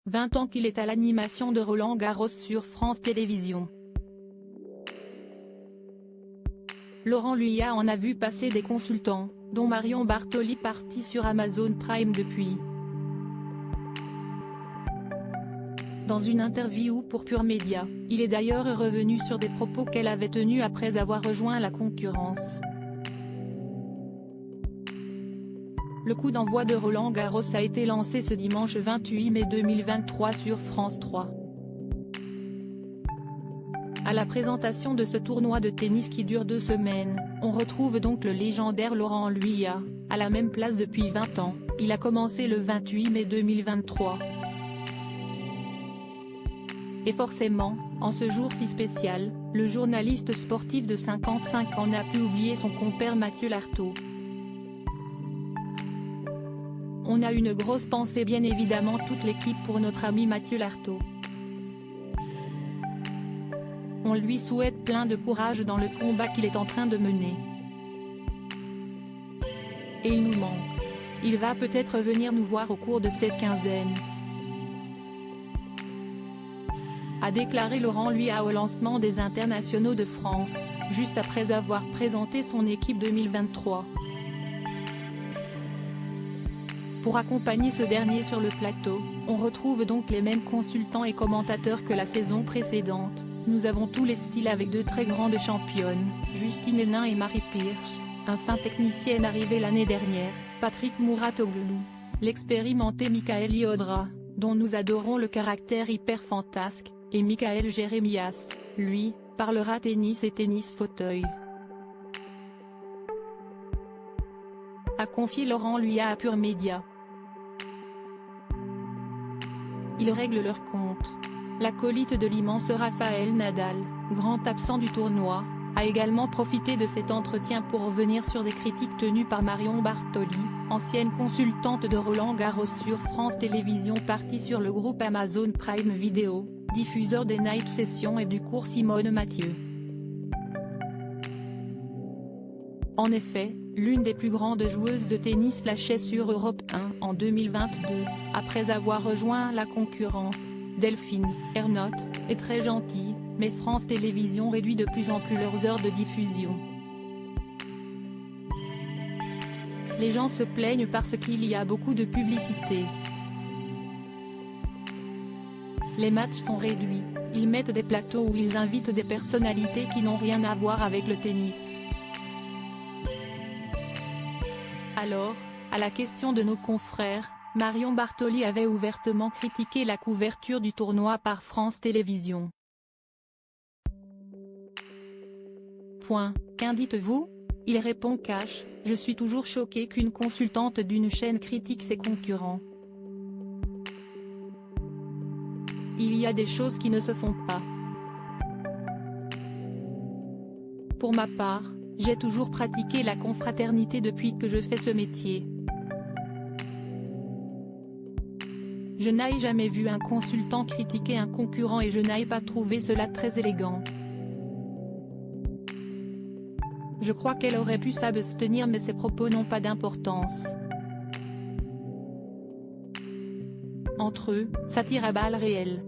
20 ans qu'il est à l'animation de Roland-Garros sur France Télévisions. Laurent Luyat en a vu passer des consultants, dont Marion Bartoli partie sur Amazon Prime depuis. Dans une interview pour Pure Média, il est d'ailleurs revenu sur des propos qu'elle avait tenus après avoir rejoint la concurrence. Le coup d'envoi de Roland-Garros a été lancé ce dimanche 28 mai 2023 sur France 3. À la présentation de ce tournoi de tennis qui dure 2 semaines, on retrouve donc le légendaire Laurent Luyat, à la même place depuis 20 ans, il a commencé le 28 mai 2023. Et forcément, en ce jour si spécial, le journaliste sportif de 55 ans n'a pu oublier son compère Mathieu Lartaud. On a une grosse pensée, bien évidemment toute l'équipe, pour notre ami Mathieu Lartaud. On lui souhaite plein de courage dans le combat qu'il est en train de mener. Et il nous manque. Il va peut-être venir nous voir au cours de cette quinzaine, a déclaré Laurent Luyat au lancement des Internationaux de France, juste après avoir présenté son équipe 2023. Pour accompagner ce dernier sur le plateau, on retrouve donc les mêmes consultants et commentateurs que la saison précédente. Nous avons tous les styles avec 2 très grandes championnes, Justine Henin et Marie Pierce, un fin technicien arrivé l'année dernière, Patrick Mouratoglou, l'expérimenté Michael Iodra, dont nous adorons le caractère hyper fantasque, et Michael Jérémias, lui, parlera tennis et tennis fauteuil. A confié Laurent Luyat à Pure Média. Ils règlent leur compte. L'acolyte de l'immense Rafael Nadal, grand absent du tournoi, a également profité de cet entretien pour revenir sur des critiques tenues par Marion Bartoli, ancienne consultante de Roland-Garros sur France Télévisions partie sur le groupe Amazon Prime Video, diffuseur des Night Sessions et du cours Simone Mathieu. En effet, l'une des plus grandes joueuses de tennis lâchait sur Europe 1 en 2022, après avoir rejoint la concurrence. Delphine Ernotte est très gentille, mais France Télévisions réduit de plus en plus leurs heures de diffusion. Les gens se plaignent parce qu'il y a beaucoup de publicité. Les matchs sont réduits, ils mettent des plateaux où ils invitent des personnalités qui n'ont rien à voir avec le tennis. Alors, à la question de nos confrères, Marion Bartoli avait ouvertement critiqué la couverture du tournoi par France Télévisions. Qu'en dites-vous ? Il répond cash, je suis toujours choqué qu'une consultante d'une chaîne critique ses concurrents. Il y a des choses qui ne se font pas. Pour ma part, j'ai toujours pratiqué la confraternité depuis que je fais ce métier. Je n'ai jamais vu un consultant critiquer un concurrent et je n'ai pas trouvé cela très élégant. Je crois qu'elle aurait pu s'abstenir, mais ses propos n'ont pas d'importance. Entre eux, ça tire à balles réelles.